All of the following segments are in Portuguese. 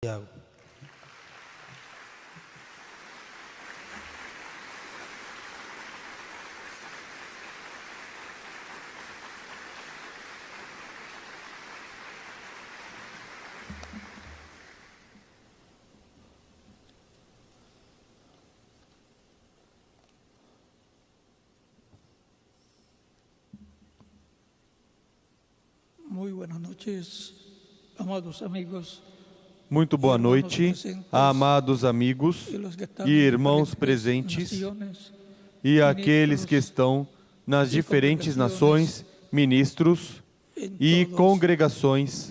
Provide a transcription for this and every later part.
Santiago. Muy buenas noches, amados amigos. Muito boa noite, amados amigos e irmãos presentes e aqueles que estão nas diferentes nações, ministros e congregações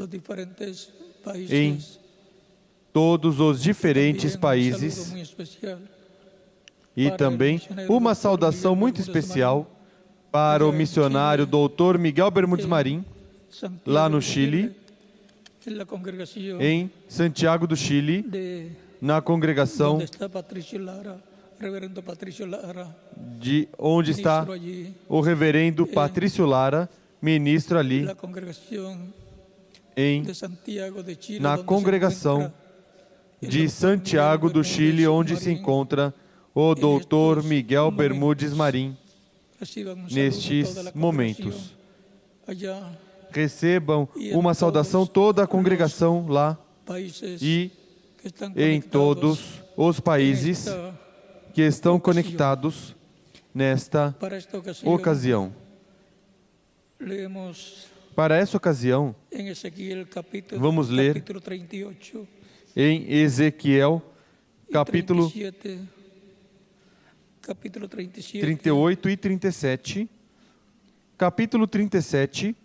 em todos os diferentes países. E também uma saudação muito especial para o missionário Dr. Miguel Bermúdez Marim, lá no Chile, em Santiago do Chile, na congregação de onde está o reverendo Patrício Lara, ministro ali, na congregação de Santiago do Chile, onde se encontra o Dr. Miguel Bermúdez Marim, nestes momentos. Recebam uma saudação toda a congregação lá e em todos os países que estão conectados nesta ocasião. Para essa ocasião, vamos ler em Ezequiel, capítulo 38 e 37, capítulo 37,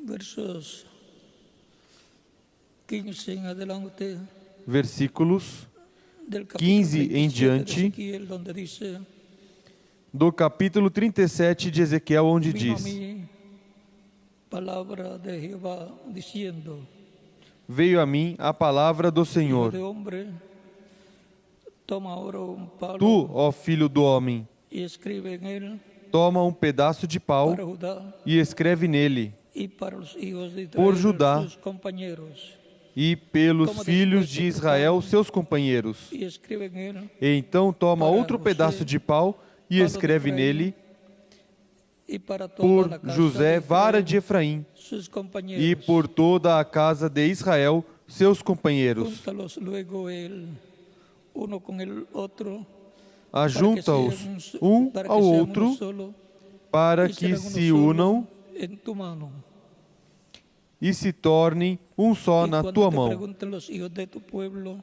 versos 15 em adelante, versículos del capítulo 15 em 37 diante, de Ezequiel, donde dice: do capítulo 37 de Ezequiel, onde Vino a diz: mí palabra de Jehová diciendo: Veio a mim a palavra do Hijo Senhor. de hombre, toma ahora un palo Tu, ó filho do homem, y escribe en él toma um pedaço de pau para Judá e escreve nele, y para los hijos de por Israel, Judá sus compañeros, e pelos filhos de Israel, seus companheiros. y escribe en él E então toma outro pedaço de pau e escreve nele, y para toda por la casa José, de vara Israel, de Efraim, sus compañeros. e por toda a casa de Israel, seus companheiros. Júntalos luego él, uno con el otro, Ajunta-os um para que ao sean uno outro, solo, para y que serán uno se solo unam en tu mano. e se tornem um só Y na cuando tua te mão. pregunten los hijos de tu pueblo,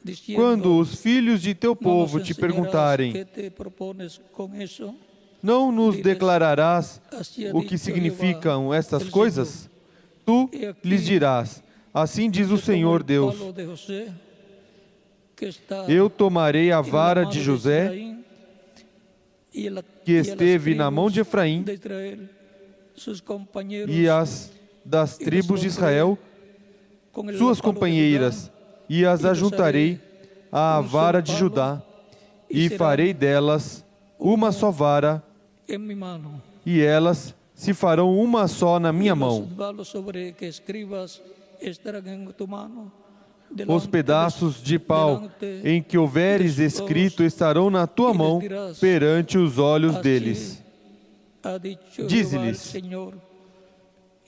diciendo: Quando os filhos de teu ¿no nos povo te enseñarás perguntarem, qué te propones con eso? não nos declararás Así ha o que dicho significam Jehová, estas el coisas? Tu He aqui, lhes dirás, assim diz o Yo tomo Senhor el Deus, palo de José, que está eu tomarei a en la vara mano de de José, Efraín, y que y a las esteve na mão de tribus Efraim, de Israel, sus compañeros, e as das tribos de Israel, con el suas palo de companheiras, e as e ajuntarei à vara de Judá, e farei delas uma só vara, Judá en mi mano. e elas se farão uma só na minha Y los mão. valos sobre que escribas estarán en tu mano. Os Delante pedaços de pau delante em que houveres de sus escrito ojos, estarão na tua e lhes mão dirás, perante os olhos así deles. ha dicho Dize-lhes, Jehová el Señor: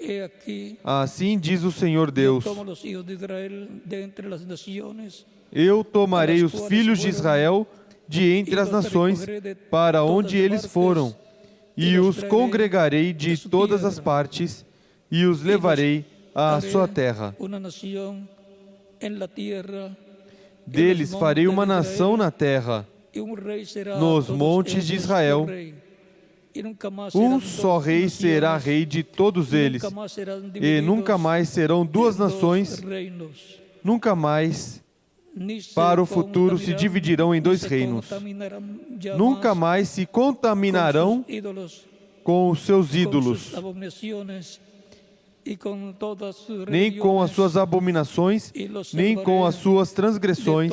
He aquí, Assim diz o Senhor yo Deus: tomo los hijos de Israel de entre las naciones, Eu tomarei os filhos de Israel de entre as nações para onde eles foram, e os congregarei de todas as partes, e os levarei à sua terra. una nación en la tierra, Deles farei uma nação na terra, y un rey será a nos todos montes de ellos Israel. su rey. Y nunca más Um serán só dos rei será naciones, rei de todos eles, nunca más serán e divididos nunca mais serão duas en dos nações, reinos. nunca mais Ni se para o futuro se contaminarán, dividirão em ni dois se reinos. contaminarán jamais Nunca mais se contaminarão con sus ídolos, com os seus con ídolos sus abominaciones, nem com as suas abominações, nem com as suas transgressões,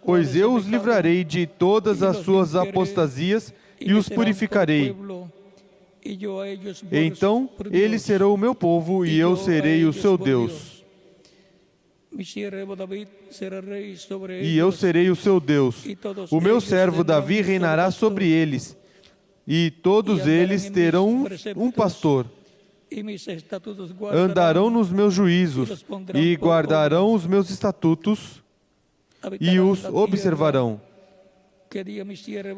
pois eu os livrarei de todas as suas apostasias e os purificarei. Então eles serão o meu povo e eu serei o seu Deus. E eu serei o seu Deus. O meu servo Davi reinará sobre eles, e todos eles terão um pastor. Andarão nos meus juízos e guardarão os meus estatutos e os observarão.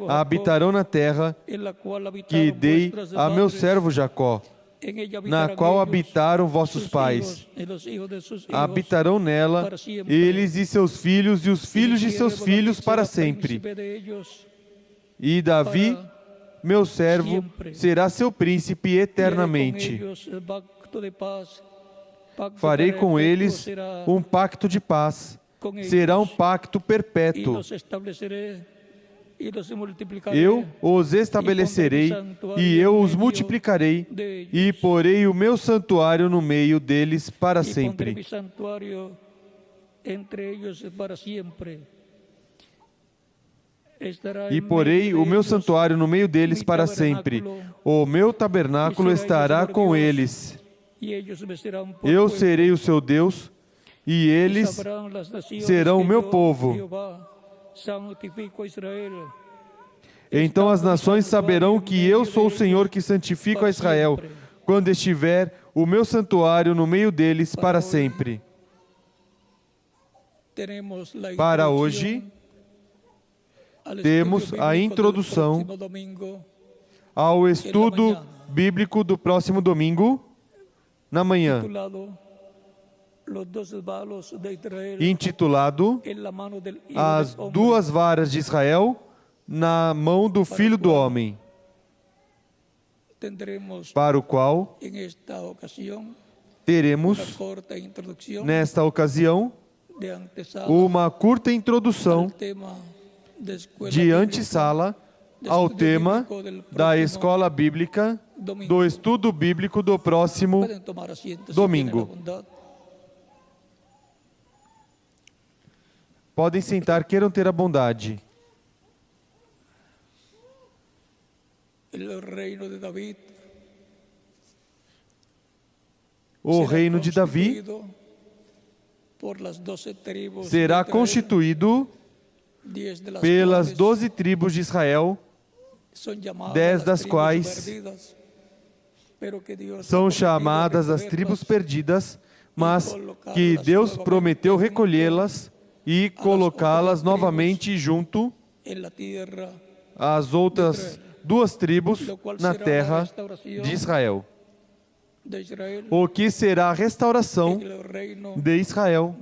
Habitarão na terra que dei a meu servo Jacó, na qual habitaram vossos pais. Habitarão nela eles e seus filhos e os filhos de seus filhos para sempre. E Davi, meu servo, será seu príncipe eternamente. Farei com eles um pacto de paz. Será um pacto perpétuo. Eu os estabelecerei e eu os multiplicarei e porei o meu santuário no meio deles para sempre. E porei o meu santuário no meio deles para sempre. O meu tabernáculo estará com eles. Eu serei o seu Deus e eles serão o meu povo. Então as nações saberão que eu sou o Senhor que santifico a Israel, quando estiver o meu santuário no meio deles para sempre. Para hoje, temos a introdução ao estudo bíblico do próximo domingo, na manhã, intitulado As Duas Varas de Israel na mão do Filho do Homem, para o qual teremos, nesta ocasião, uma curta introdução de antessala ao tema da escola bíblica, do estudo bíblico do próximo domingo. Podem sentar, queiram ter a bondade. O reino de Davi será constituído pelas 12 tribos de Israel, 10 das quais são chamadas as tribos perdidas, mas que Deus prometeu recolhê-las e colocá-las novamente junto às outras 2 tribos na terra de Israel. O que será a restauração de Israel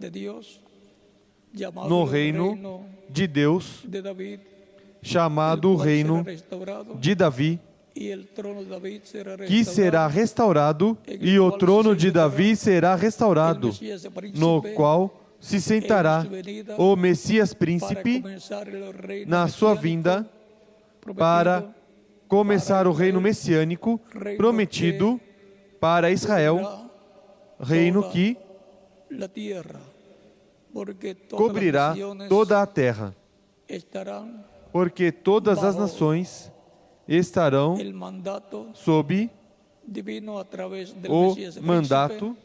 no reino de Deus, chamado o reino de Davi, que será restaurado, e o trono de Davi será restaurado, no qual se sentará o Messias príncipe na sua vinda para começar o reino messiânico prometido para Israel, reino que cobrirá toda a terra, porque todas as nações estarão sob o mandato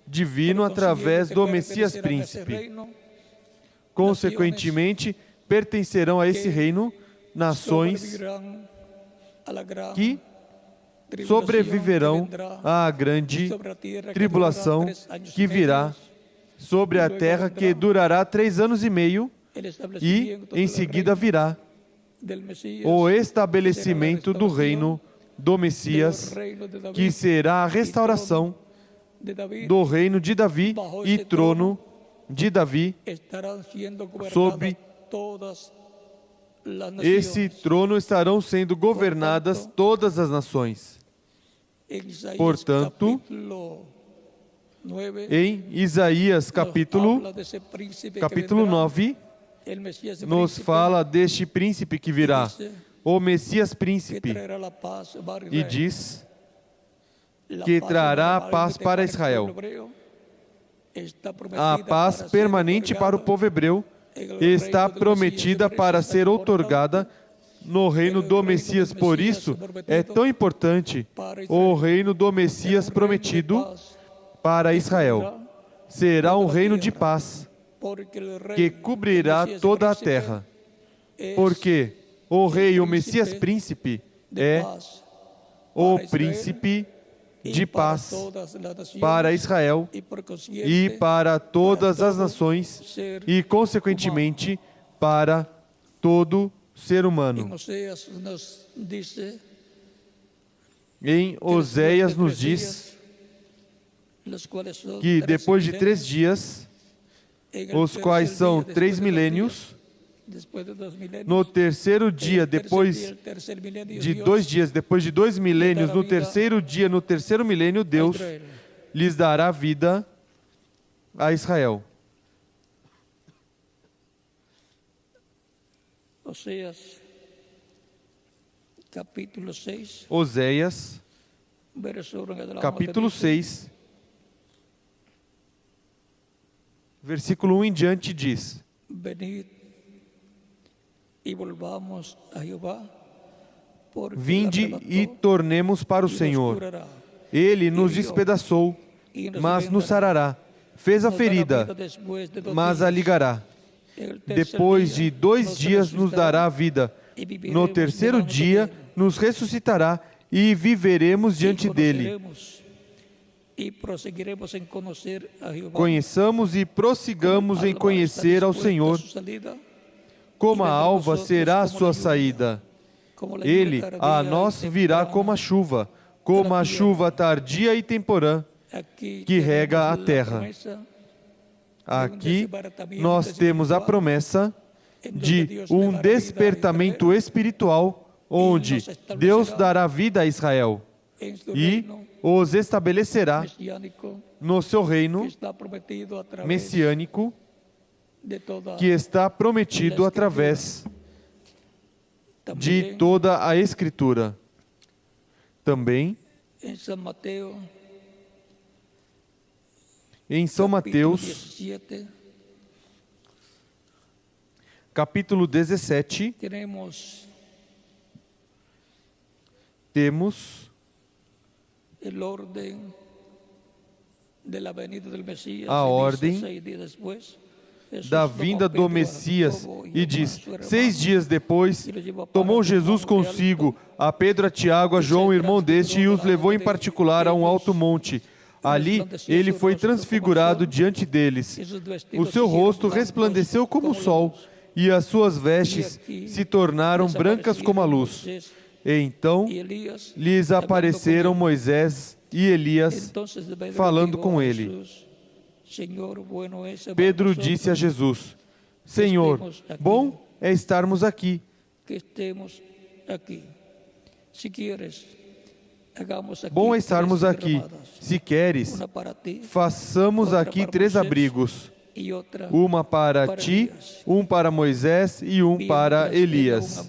divino através do Messias príncipe. Consequentemente, pertencerão a esse reino nações que sobreviverão à grande tribulação que virá sobre a terra, que durará 3 anos e meio, e em seguida virá o estabelecimento do reino do Messias, que será a restauração do reino de Davi e trono de Davi. Sob esse trono estarão sendo governadas todas as nações. Portanto, em Isaías capítulo 9, nos fala deste príncipe que virá, o Messias príncipe, e diz que trará paz para Israel. A paz permanente para o povo hebreu está prometida para ser outorgada no reino do Messias. Por isso, é tão importante o reino do Messias prometido para Israel. Será um reino de paz que cobrirá toda a terra. Porque o rei, o Messias príncipe, é o príncipe de paz para Israel e para todas as nações e, consequentemente, para todo ser humano. Em Oséias nos diz que depois de 3 dias, os quais são 3 milênios, no terceiro dia, depois de 2 dias, depois de 2 milênios, no terceiro dia, no terceiro milênio, Deus lhes dará vida a Israel. Oséias, capítulo 6, Oséias, capítulo 6, versículo 1 em diante diz: Venid e volvamos a Jehová, porque Vinde e tornemos para o Senhor. Ele nos despedaçou, mas nos sarará. Fez a ferida, mas a ligará. Depois de 2 dias nos dará a vida. No terceiro dia nos ressuscitará e viveremos diante dele. Conheçamos e prossigamos em conhecer ao Senhor. Como a alva será a sua saída. Ele a nós virá como a chuva tardia e temporã, que rega a terra. Aqui nós temos a promessa de um despertamento espiritual, onde Deus dará vida a Israel e os estabelecerá no seu reino messiânico, que está prometido através de toda a Escritura. Também, em São Mateus, capítulo 17, temos a ordem da vinda do Messias, e diz: 6 dias depois, tomou Jesus consigo a Pedro, a Tiago, a João, irmão deste, e os levou em particular a um alto monte. Ali ele foi transfigurado diante deles. O seu rosto resplandeceu como o sol, e as suas vestes se tornaram brancas como a luz. E então lhes apareceram Moisés e Elias, falando com ele. Pedro disse a Jesus: Senhor, bom é estarmos aqui. Bom é estarmos aqui. Se queres, façamos aqui 3 abrigos. Uma para ti, um para Moisés e um para Elias.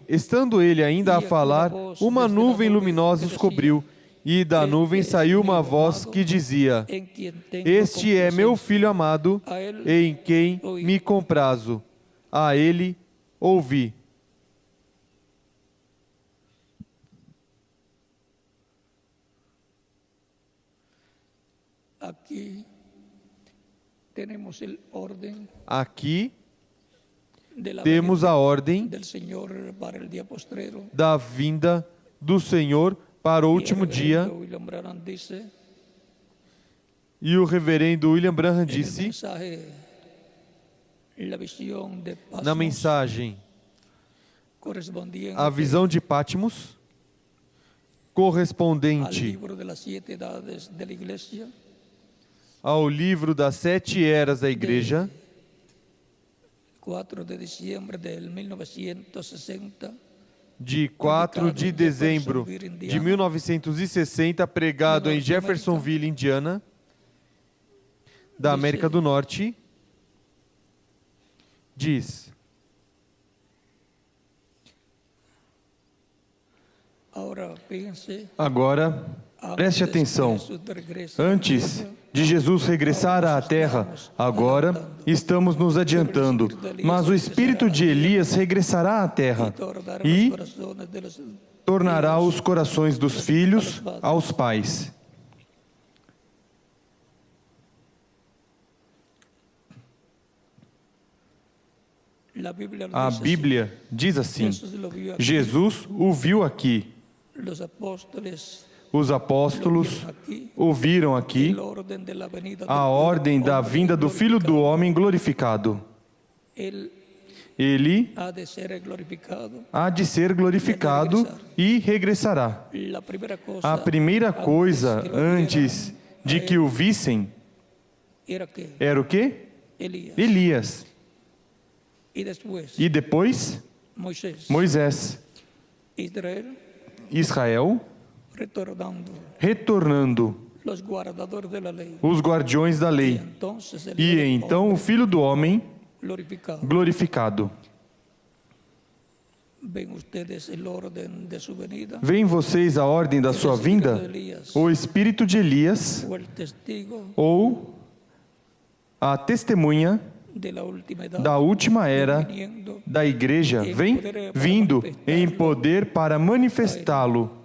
Estando ele ainda a falar, uma nuvem luminosa os cobriu. E da nuvem saiu uma voz que dizia: Este é meu filho amado, em quem me comprazo. A ele ouvi. Aqui temos a ordem da vinda do Senhor para o último dia. E o reverendo William Branham disse na mensagem: a visão de Patmos, correspondente ao livro das 7 eras da Igreja, de 4 de dezembro de 1960, pregado em Jeffersonville, Indiana, da América do Norte, diz: Agora, preste atenção. Antes de Jesus regressar à terra, agora estamos nos adiantando, mas o espírito de Elias regressará à terra e tornará os corações dos filhos aos pais. A Bíblia diz assim: Jesus o viu aqui. Os apóstolos ouviram aqui a ordem da vinda do Filho do Homem glorificado. Ele há de ser glorificado e regressará. A primeira coisa antes de que o vissem era o quê? Elias. E depois, Moisés. Israel retornando, os guardiões da lei. E então o Filho do Homem glorificado. Veem vocês a ordem da sua vinda? O espírito de Elias, ou a testemunha da última era da igreja, vem vindo em poder para manifestá-lo.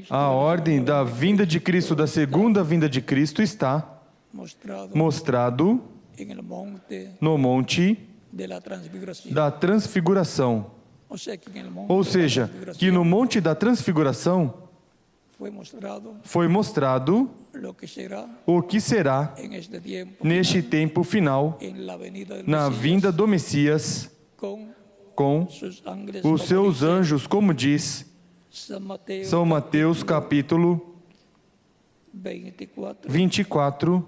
A ordem da vinda de Cristo, da segunda vinda de Cristo, está mostrado no monte da transfiguração. Ou seja, que no monte da transfiguração foi mostrado o que será neste tempo final, na vinda do Messias, com os seus anjos, como diz São Mateus capítulo 24,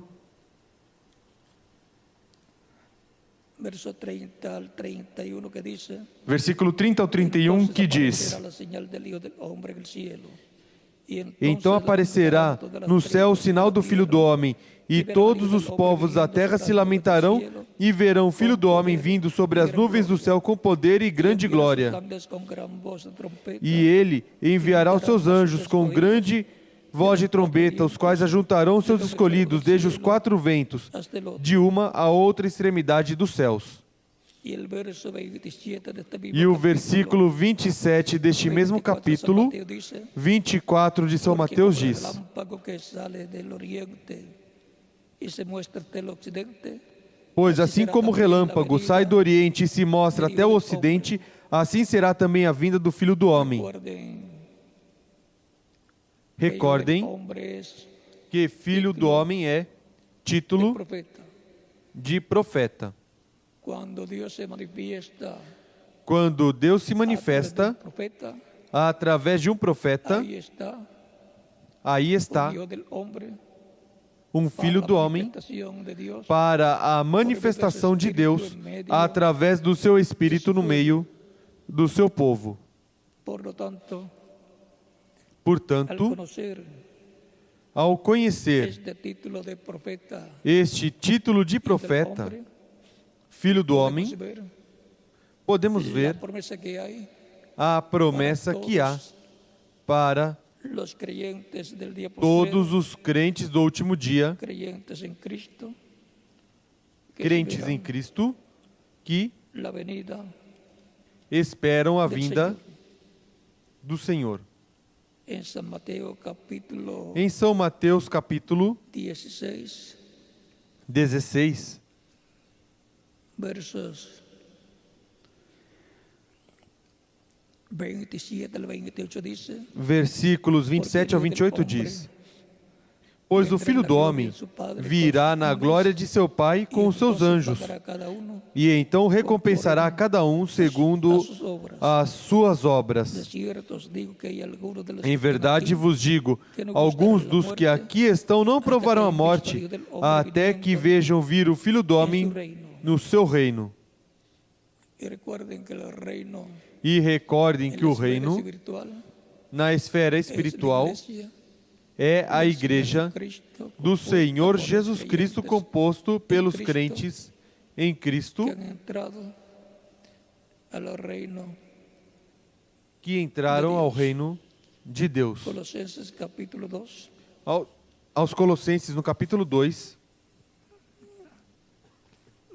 versículo 30 ao 31, que diz: Então aparecerá no céu o sinal do Filho do Homem, e todos os povos da terra se lamentarão e verão o Filho do Homem vindo sobre as nuvens do céu com poder e grande glória. E ele enviará os seus anjos com grande voz de trombeta, os quais ajuntarão os seus escolhidos desde os quatro ventos, de uma a outra extremidade dos céus. E o versículo 27 deste mesmo capítulo 24 de São Mateus diz: Pois assim como o relâmpago sai do Oriente e se mostra até o Ocidente, assim será também a vinda do Filho do Homem. Recordem que Filho do Homem é título de profeta. Quando Deus se manifesta através de um profeta, aí está um Filho do Homem para a manifestação de Deus através do seu Espírito no meio do seu povo. Portanto, ao conhecer este título de profeta, Filho do Homem, podemos ver a promessa que há para todos os crentes do último dia, crentes em Cristo, que esperam a vinda do Senhor. Em São Mateus capítulo 16, versos versículos 27 ao 28 diz: Pois o Filho do Homem virá na glória de seu Pai com os seus anjos, e então recompensará a cada um segundo as suas obras. Em verdade vos digo, alguns dos que aqui estão não provarão a morte, até que vejam vir o Filho do Homem no seu reino. E recordem que o reino, na esfera espiritual, é a igreja do Senhor Jesus Cristo, composto pelos crentes em Cristo, que han entrado al reino. que entraram ao reino de Deus. Colosenses capítulo 2. Aos Colossenses, no capítulo 2,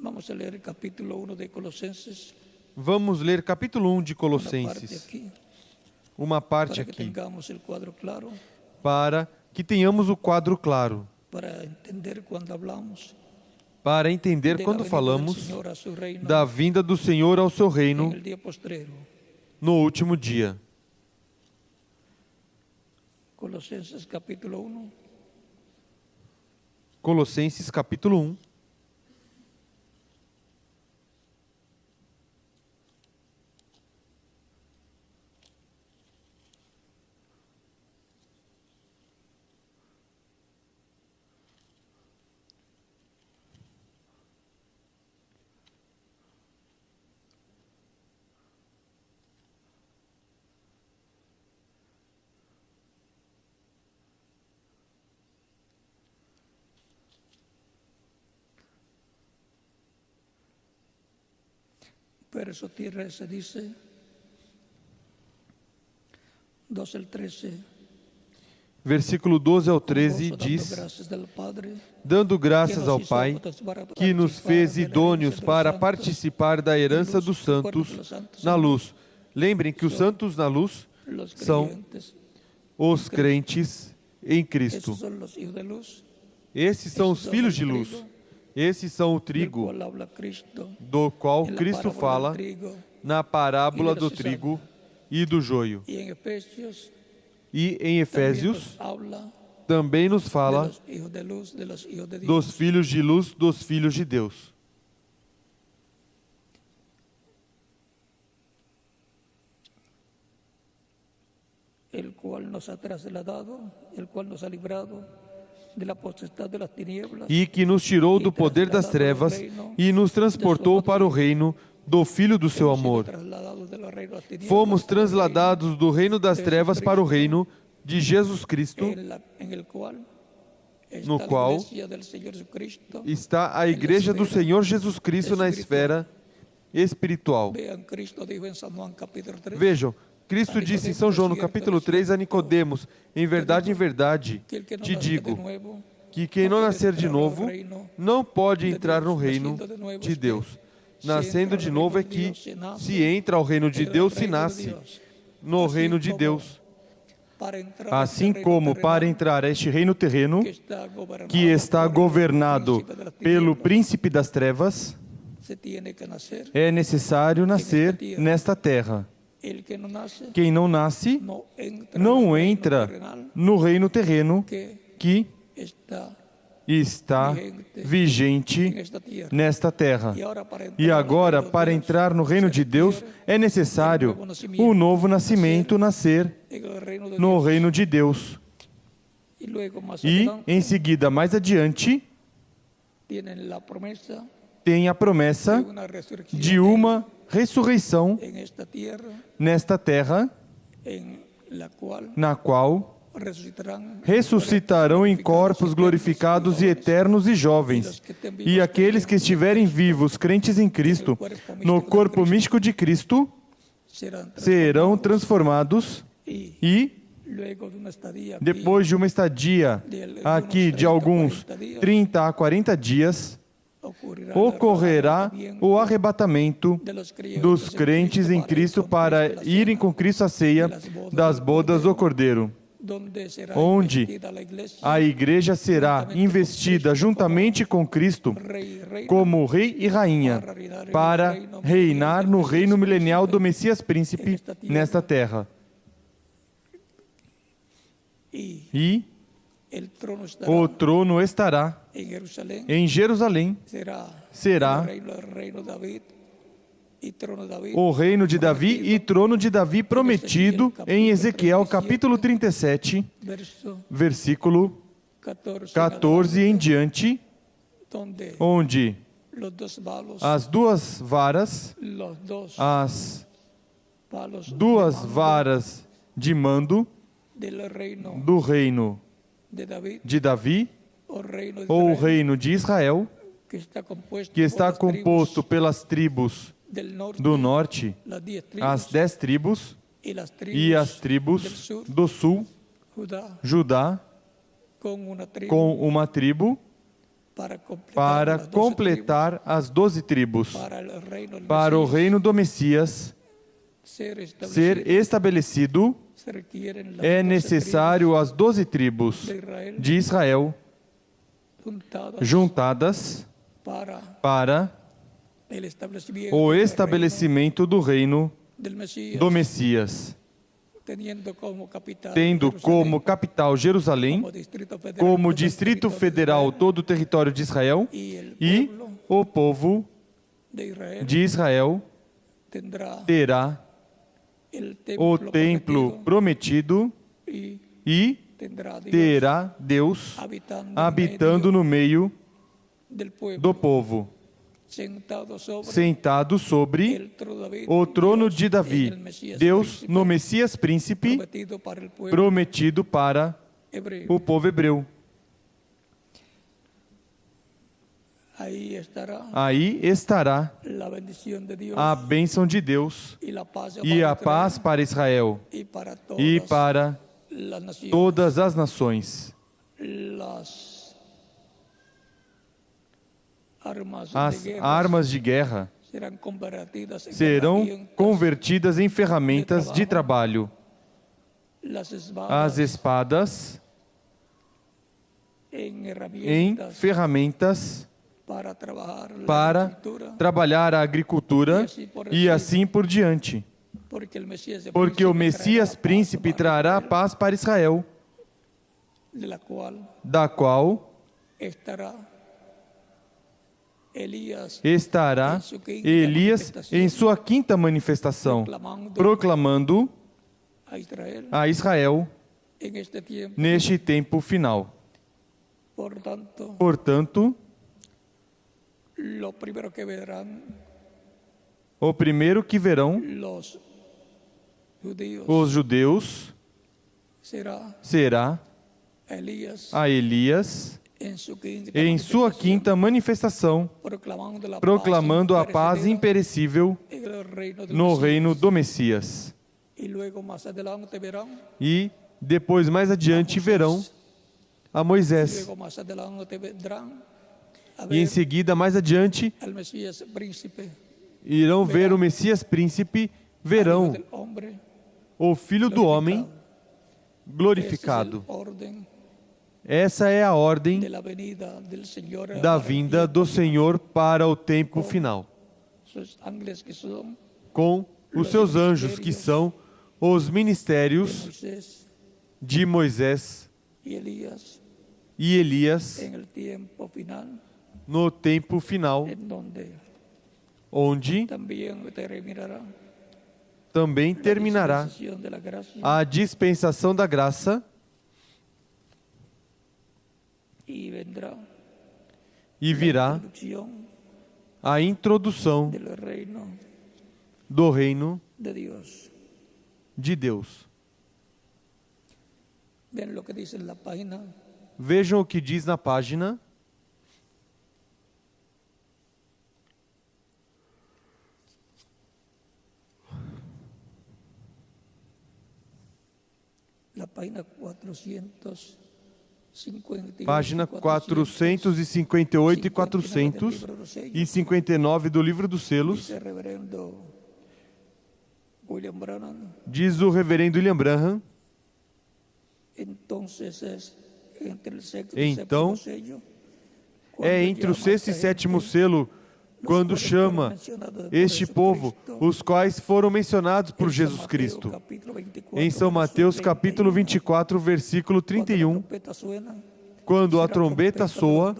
Vamos a leer el capítulo 1 de Colosenses. vamos ler capítulo 1 de Una parte Colossenses, aquí, uma parte para que aqui, tengamos el cuadro claro, para que tenhamos o quadro claro, para entender cuando hablamos para entender de la quando venida del falamos Señor a su reino da vinda do Senhor ao seu en reino el día postrero. no último dia. Colosenses capítulo 1. Colossenses capítulo 1. Verso 13 dice, 12 al 13. Versículo 12 ao Con 13 gozo, dando diz: gracias del Padre, dando que graças nos ao hizo Pai, participar que nos fez de la idôneos herencia de los para santos, participar da herança dos santos na luz. Lembrem que os santos na luz los são creyentes. os crentes em Cristo. Esos son los hijos de luz, Esses são os filhos de luz. Esses são o del trigo cual habla Cristo. do qual En la Cristo parábola fala del trigo. na parábola do trigo e do joio. Y en Efesios E em también Efésios nos habla também nos de fala los hijos de luz, de los hijos de Dios. dos filhos de luz, dos filhos de Deus. El cual nos ha trasladado, el cual nos ha librado de la potestad de las tinieblas. E que nos tirou do poder das trevas e nos transportou para o reino do Filho do seu Hemos sido amor. trasladados de los reinos de las tinieblas Fomos al reino transladados do reino das trevas para o reino de Jesus Cristo, en el cual no está la qual iglesia del Señor Jesucristo. está a igreja do Senhor Jesus Cristo na esfera espiritual. Vean, Cristo dijo en San Juan capítulo 3 Vejam, Cristo disse em São João, no capítulo 3, a Nicodemos: em verdade, que el que no te nace de digo nuevo que quem não nascer de novo não pode entrar no reino de Deus. Nascendo de novo é que se entra ao reino de Deus, se nasce no reino de Deus. para entrar Assim este como reino para terrenal entrar a este reino terreno, que está governado que está governado pelo príncipe das trevas, se tiene que nacer. é necessário nascer nesta terra. El que no nace Quem não nasce no entra não al reino entra terrenal no reino terreno que que está está vigente nesta tierra. nesta terra. E agora, para entrar no reino de Deus, é necessário um novo nascimento, nascer no reino de Deus. E, em seguida, mais adiante, tem a promessa de uma ressurreição nesta terra, na qual ressuscitarão em corpos glorificados e eternos e jovens, e aqueles que estiverem vivos, crentes em Cristo, no corpo místico de Cristo, serão transformados e, depois de uma estadia aqui de alguns 30 a 40 dias, ocorrerá o arrebatamento dos crentes em Cristo para irem com Cristo à ceia das bodas do Cordeiro, onde a igreja será investida juntamente com Cristo como rei e rainha para reinar no reino milenial do Messias Príncipe nesta terra. E o trono estará em Jerusalém, será o reino de Davi e trono de Davi prometido em Ezequiel capítulo 37, versículo 14 em diante, onde as duas varas de mando do reino de Davi, o reino de ou o Israel, reino de Israel, que está composto pelas tribos do norte, as 10 tribos, e as tribos do sul, Judá, com uma tribo, para completar as 12 tribos, para o reino do Messias ser estabelecido, é necessário as 12 tribos de Israel juntadas para o estabelecimento do reino do Messias, tendo como capital Jerusalém, como Distrito Federal todo o território de Israel, e o povo de Israel terá o templo prometido e terá Deus habitando no meio do povo, sentado sobre o trono de Davi, Deus no Messias príncipe prometido para o povo hebreu. Aí estará a bênção de Deus e a paz para Israel e para todas as nações. As armas de guerra serão convertidas em ferramentas de trabalho. As espadas em ferramentas para trabalhar a agricultura e assim por diante. Porque o Messias príncipe trará paz para Israel, da qual estará Elias em sua quinta manifestação, proclamando a Israel neste tempo final. Portanto, o primeiro que verão os judeus será a Elias em sua quinta manifestação, proclamando a paz imperecível no reino do Messias. E depois, mais adiante, verão a Moisés. E em seguida, mais adiante, irão ver o Messias príncipe, verão o Filho do Homem glorificado. Essa é a ordem da vinda do Senhor para o tempo final, com os seus anjos, que são os ministérios de Moisés e Elias no tempo final, onde também terminará a dispensação da graça e virá a introdução do reino de Deus. Vejam o que diz na página. Página 458 e 459 do Livro dos Selos. Diz o reverendo William Branham. Então, é entre o sexto e sétimo selo, quando chama este povo, os quais foram mencionados por Jesus Cristo. Em São Mateus, capítulo 24, versículo 31, quando a trombeta soa,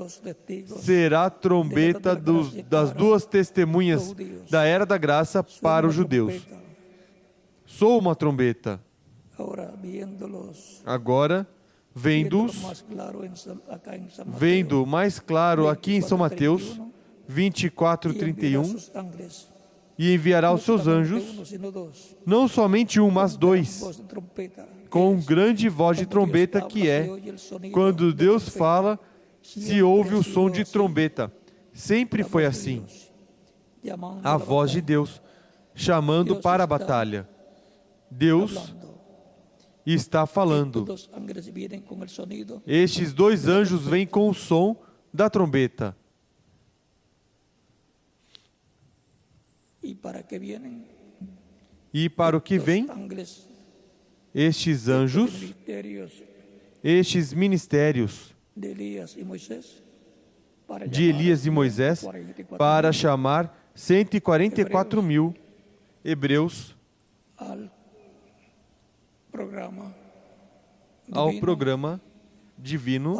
será a trombeta das duas testemunhas da era da graça para os judeus. Soa uma trombeta. Agora, vendo mais claro aqui em São Mateus 24, 31, e enviará os seus anjos, não somente um, mas dois, com grande voz de trombeta, que é, quando Deus fala, se ouve o som de trombeta. Sempre foi assim. A voz de Deus, chamando para a batalha. Deus está falando. Estes dois anjos vêm com o som da trombeta. E para o que vem, estes anjos, estes ministérios de Elias e Moisés, para chamar 144.000 hebreus ao programa divino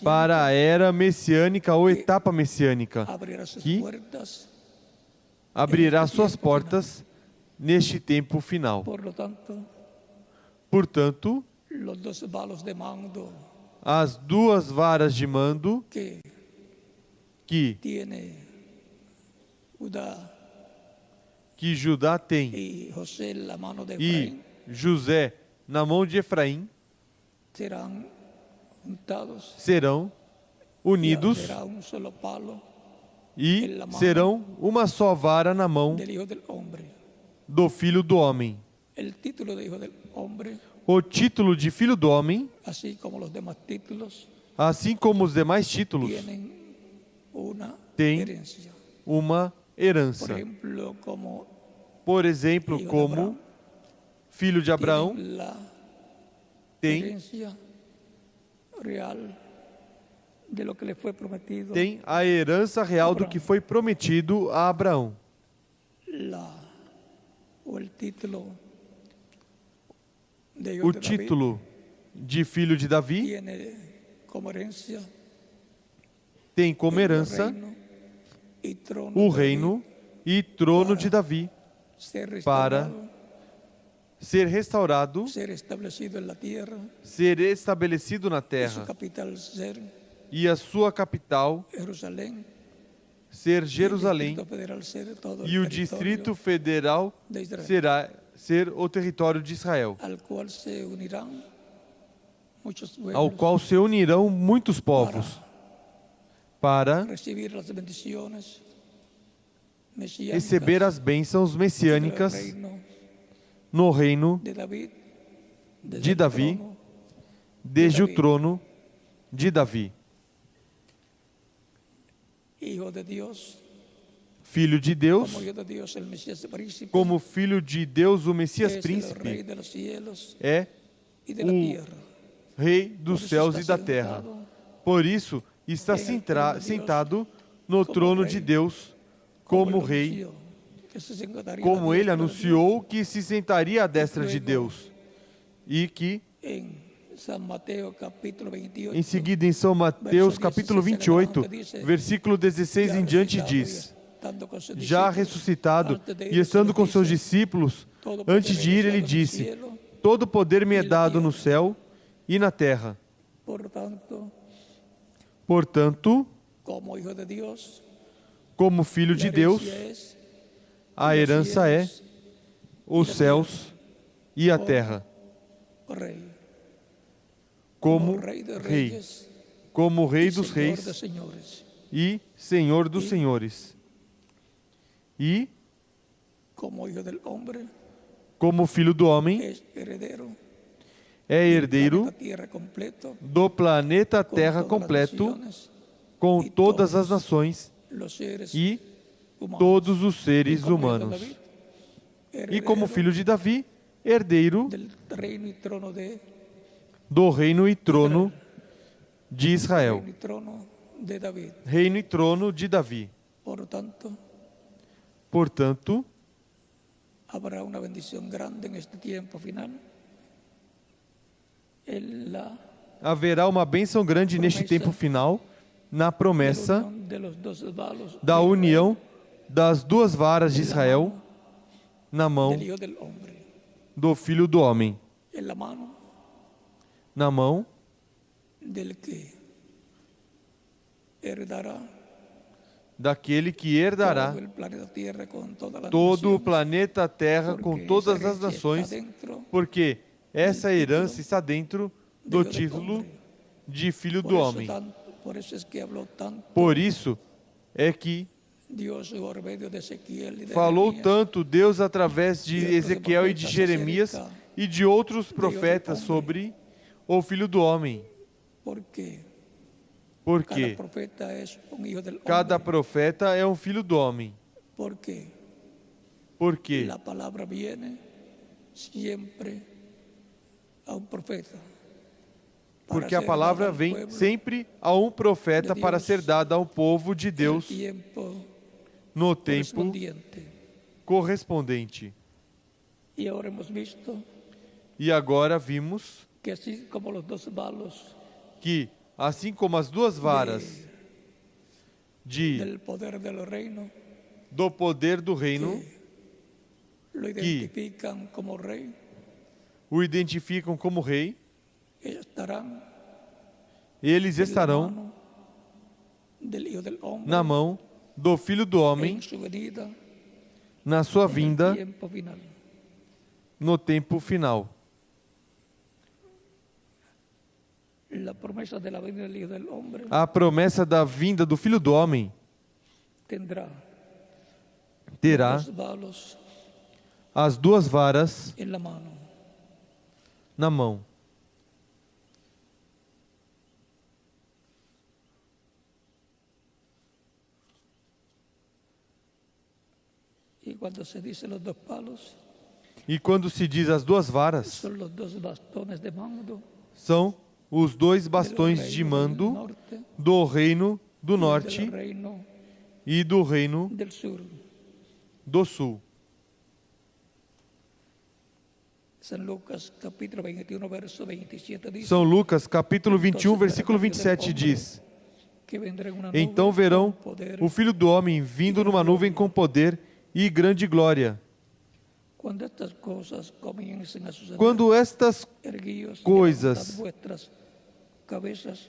para a era messiânica ou etapa messiânica, que abrirá suas portas neste tempo final. Portanto, as duas varas de mando que Judá tem e José na mão de Efraim serão unidos e serão uma só vara na mão do Filho do Homem. O título de Filho do Homem, assim como os demais títulos, tem uma herança. Por exemplo, como filho de Abraão, tem a herança real do que foi prometido a Abraão. O título de filho de Davi tem como herança o reino e trono de Davi para ser restaurado, ser estabelecido na terra e a sua capital ser Jerusalém e o Distrito Federal ser o território de Israel, ao qual se unirão muitos povos para receber as bênçãos messiânicas no reino de Davi, desde o trono de Davi. Filho de Deus, como Filho de Deus, o Messias Príncipe, é o Rei dos céus e da terra. Por isso, está sentado no trono de Deus como Rei, como Ele anunciou que se sentaria à destra de Deus. E que, em seguida, em São Mateus, capítulo 28, versículo 16 em diante, diz: já ressuscitado e estando com seus discípulos, antes de ir, ele disse: todo poder me é dado no céu e na terra. Portanto, como filho de Deus, a herança é os céus e a terra. Como Rei, como Rei dos reis e Senhor dos senhores. E, como Filho do Homem, é herdeiro do planeta Terra completo, com todas as nações e todos os seres humanos. E como filho de Davi, herdeiro do reino e trono de Israel. Reino e trono de Davi. Portanto, haverá uma bendição grande neste tempo final. Haverá uma bênção grande neste tempo final, na promessa da união das duas varas de Israel na mão do Filho do Homem, na mão daquele que herdará todo el planeta Tierra con todas las todo o naciones, planeta Terra com porque todas esa as herencia nações, está dentro porque essa herança está dentro do Filho do título homem. de Filho Por do eso Homem. por eso es que habló tanto Por isso é que Dios por medio de Ezequiel y de falou Jeremías, tanto Deus através de E outros Ezequiel e de profetas Jeremias acerca e de outros profetas homem. sobre o Filho do Homem. porque cada Porque profeta es un hijo del cada hombre, profeta é um filho do homem. porque Porque la palabra viene siempre a un profeta. para Porque a ser palavra dada al vem pueblo sempre a um profeta de para Deus. ser dada ao povo de en el Deus tiempo no tempo correspondiente. correspondente. Y ahora hemos visto E agora vimos que así como los dos balos que, assim como as duas varas del poder del reino do poder do reino lo identifican como rey, o identificam como rei, estarán eles en la estarão mano del Hijo del Hombre na mão do Filho do Homem en su venida na sua en el vinda tiempo final. no tempo final. La promesa de la venida del Hijo del Hombre A promessa da vinda do Filho do Homem terá los balos as duas varas en la mano. na mão. Y cuando se dice los dos palos, E quando se diz as duas varas, son los dos bastones de mando são os dois del bastões reino de del mando norte do reino do y del norte reino e do reino del sur. do sul. San Lucas capítulo 21 verso 27 dice São Lucas, capítulo 21, versículo 27 diz: que vendrá en una Então nube verão con poder. o Filho do Homem vindo numa nuvem com poder e grande glória. Cuando estas cosas comiencen a suceder, Quando estas erguíos y coisas- levantad vuestras cabezas,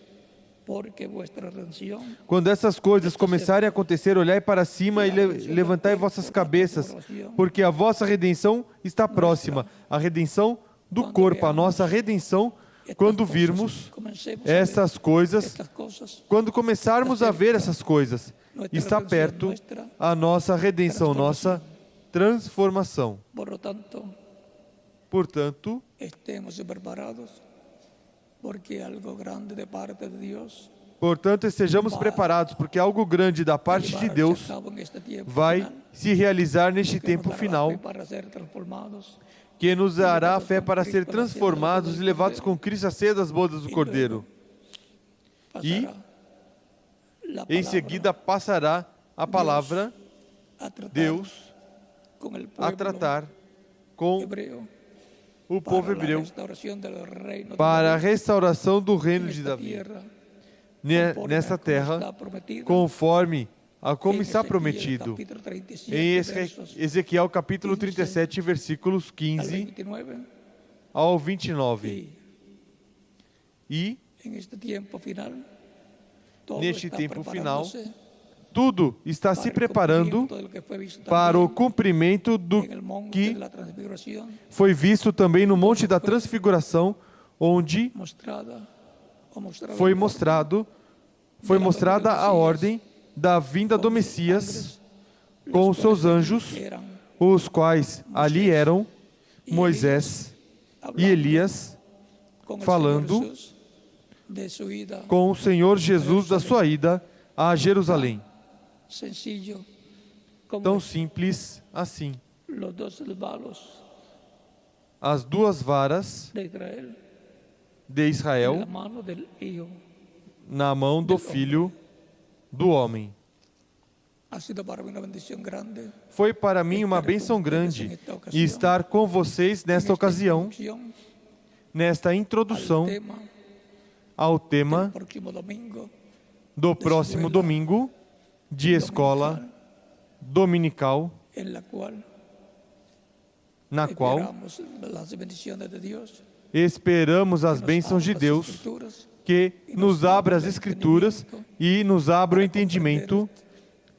porque vuestra redención Quando essas coisas começarem a acontecer, olhai para cima e levantai vossas cabeças, porque a vossa redenção está próxima. A redenção do corpo, a nossa redenção, quando virmos comencemos a ver essas coisas, estas cosas, quando começarmos a ver essas coisas, está perto a nossa redenção, nossa transformação. por lo tanto, Portanto, estemos preparados, porque algo grande de parte de Dios estejamos preparados, porque algo grande da parte de llevará Deus a cabo en este tiempo vai final, se realizar neste que nos tempo dará final, fe para ser transformados, que nos dará a fé para ser transformados e levados com Cristo a ceia das bodas do Cordeiro. pasará la Em palabra seguida passará a palavra, a tratar Deus, con el a pueblo tratar com hebreo o povo para la hebreu restauración del reino de para a David restauração do reino en de esta Davi, tierra, conforme nessa a como terra, está prometido conforme a como en está Ezequiel, prometido. capítulo 37, Em versos Ezequiel capítulo 37, versículos al 15 29, ao 29. y E en este tiempo final, todo Neste está tempo final, preparándose tudo está se para el preparando cumplimiento de lo que fue visto para o también cumprimento do en el monte que de la transfiguración, foi visto também no Monte da Transfiguração, onde foi mostrada a ordem da vinda do Messias com os seus anjos, os quais ali eram Moisés e Elias, falando com o Senhor Jesus da sua ida a Jerusalém. sencillo Tão como simples assim. los dos balos As duas varas de Israel de en la Israel mano del Hijo na mão do Filho do Homem. ha sido para mí una bendición grande Foi para mim uma bênção grande estar com vocês nesta ocasião, nesta introdução ao tema próximo domingo do próximo domingo de escola dominical, en la cual na qual esperamos las bendiciones de Dios esperamos as bênçãos de Deus que nos abra as Escrituras e nos abra o entendimento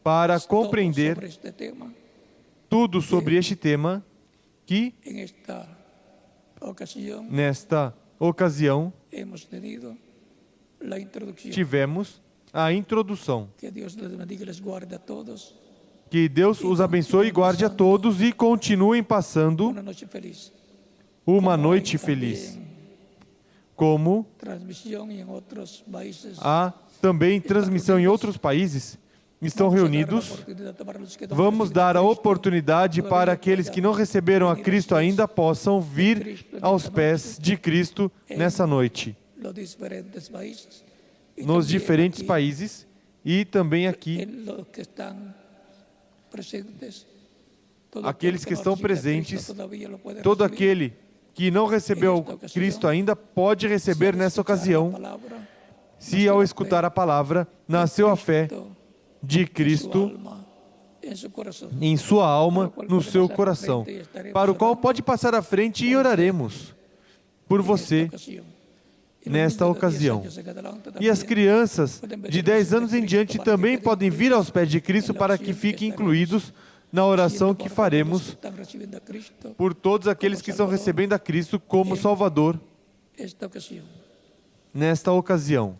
para todo compreender sobre este tema. tudo sobre este tema que, En esta ocasión, nesta ocasião, hemos tenido la introducción. tivemos a introdução. Que Dios les bendiga y les guarde a todos. Que Deus os abençoe e guarde a todos e continuem passando Una noche feliz. uma Como noite hay feliz. también Como transmisión y en otros países. há também transmissão em outros países, estão Vamos a dar la reunidos. oportunidad para los que no Vamos reciben dar a Cristo, oportunidade para aqueles que não receberam a Cristo ainda possam vir aos pés de Cristo nessa noite, los diferentes países. Y nos también diferentes aquí, países e também aqui, en los que están presentes. Todo aqueles aquel que no estão recibe a Cristo presentes, todavía lo puede todo recibir. aquele que não recebeu Cristo ainda pode receber nessa ocasião, se ao escutar a palavra, nasceu a fé de Cristo em sua alma, no seu coração, para o qual pode passar à frente e oraremos por você nesta ocasião. E as crianças de 10 anos em diante também podem vir aos pés de Cristo para que fiquem incluídos na oração que faremos por todos aqueles que estão recebendo a Cristo como Salvador nesta ocasião.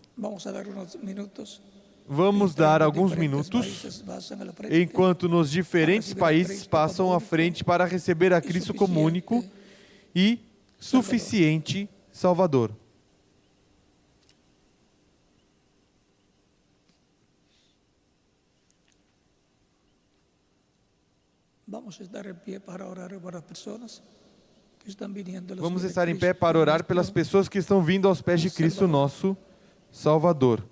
Vamos dar alguns minutos enquanto nos diferentes países passam à frente para receber a Cristo como único e suficiente Salvador. Vamos estar em pé para orar pelas pessoas que estão vindo aos pés de Cristo, nosso Salvador.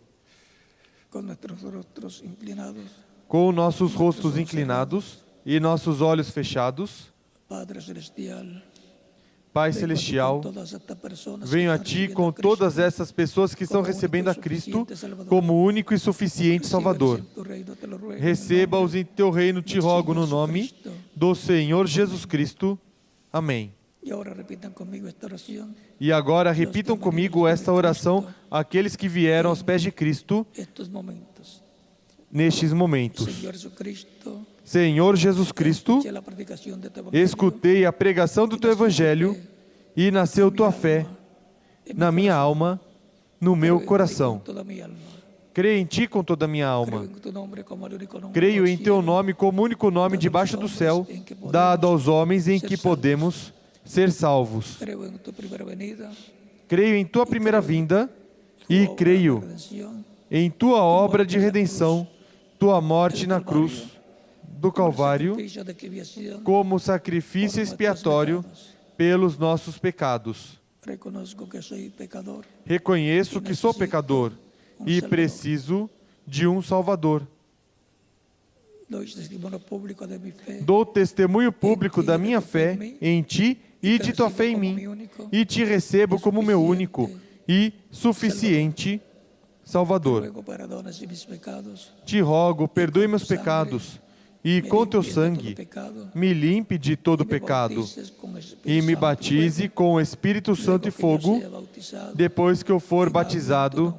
Com nossos rostos inclinados e nossos olhos fechados, Pai Celestial, venho a Ti com todas essas pessoas que estão recebendo a Cristo como único e suficiente Salvador. Receba-os em Teu reino, te rogo, no nome do Senhor Jesus Cristo. Amém. E agora repitam comigo esta oração, aqueles que vieram aos pés de Cristo nestes momentos. Senhor Jesus Cristo, escutei a pregação do Teu Evangelho e nasceu Tua fé na minha alma, no meu coração. Creio em Ti com toda a minha alma. Creio em Teu nome como único nome debaixo do céu, dado aos homens em que podemos ser salvos. Creio em Tua primeira vinda e creio em Tua obra de redenção, Tua morte na cruz do Calvário, como sacrifício expiatório pelos nossos pecados. Reconheço que sou pecador e preciso de um Salvador. Dou testemunho público da minha fé em Ti e de Tua fé em mim, e Te recebo como meu único e suficiente Salvador. Te rogo, perdoe meus pecados, e com Teu sangue me limpe de todo pecado, e me batize com o Espírito Santo e fogo, depois que eu for batizado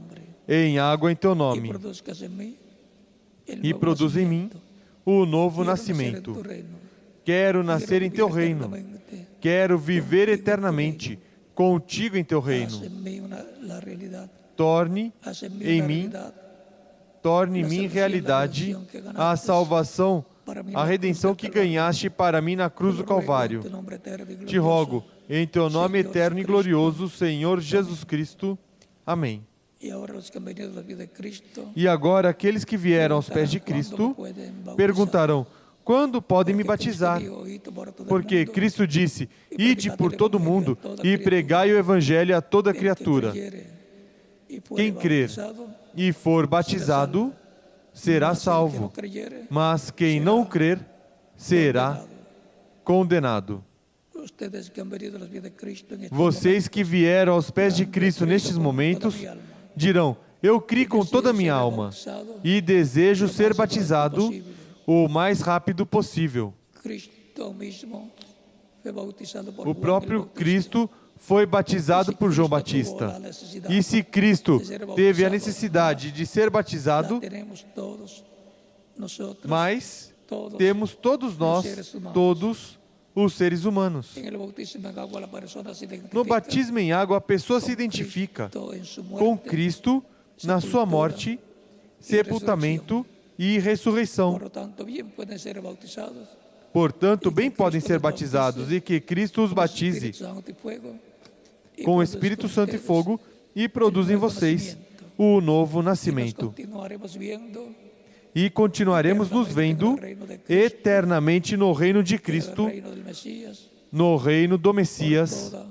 em água em Teu nome, e produz em mim o novo nascimento. Quero nascer em Teu reino, quero viver eternamente contigo em Teu reino. Torne em mim realidade a salvação, a redenção que ganhaste para mim na cruz do Calvário. Te rogo, em Teu nome eterno e glorioso, Senhor Jesus Cristo. Amém. E agora, aqueles que vieram aos pés de Cristo perguntarão: quando podem me batizar? Porque Cristo disse: ide por todo o mundo e pregai o Evangelho a toda criatura. Quem crer e for batizado será salvo, mas quem não crer será condenado. Vocês que vieram aos pés de Cristo nestes momentos dirão: eu criei com toda a minha alma e desejo ser batizado o mais rápido possível. O próprio Cristo foi batizado por João Batista. E se Cristo teve a necessidade de ser batizado, nosotros, mas todos, temos todos nós, todos os seres humanos. en el bautismo en agua la persona se identifica No batismo em água, a pessoa se con identifica Cristo en su com muerte, Cristo na sua morte, sepultamento e ressurreição. por lo tanto, bien pueden ser bautizados Portanto, bem podem ser batizados e que Cristo os batize Espíritu Santo y fuego, y com o produzca Espírito en Santo e ustedes fogo e produz em vocês o novo nascimento. continuaremos viendo E continuaremos nos vendo eternamente no reino de el Cristo, reino del Mesías no reino do Messias, toda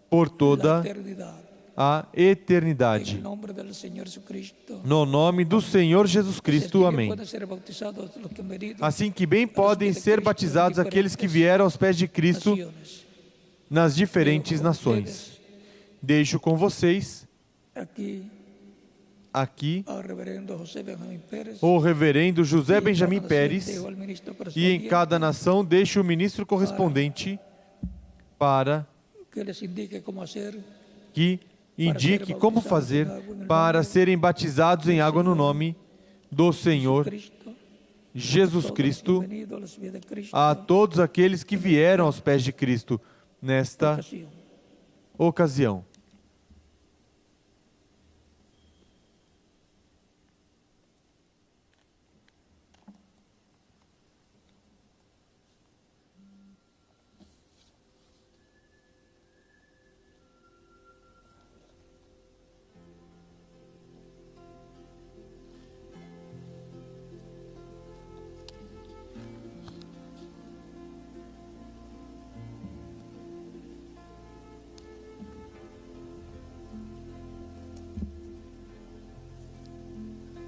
por la toda eternidad. a En el eternidade. nombre del Señor Jesucristo. No nome do Senhor Jesus Cristo, amém. Pueden ser bautizados los que han venido Assim que bem podem ser batizados aqueles que vieram aos pés de Cristo naciones. nas diferentes nações. Deixo com vocês Aquí aqui al reverendo José Benjamín Pérez. o reverendo José Benjamin Pérez, Dejo al ministro e em correspondiente cada nação deixo o ministro correspondente para que les indique cómo hacer que indique como fazer para serem batizados em água no nome do Senhor Cristo. Jesus Cristo, Venido a los pies de Cristo. a todos aqueles que vieram aos pés de Cristo nesta Ocasión. ocasião.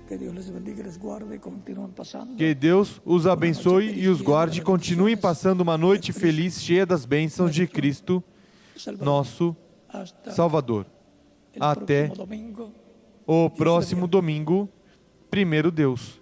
Que Dios les bendiga y les guarde y continúen pasando. Que Deus os abençoe e os guarde e continuem passando uma noite feliz, cheia das bênçãos de Cristo, Salvador. nosso Hasta Salvador. el Até próximo domingo. o próximo domingo, primeiro Deus.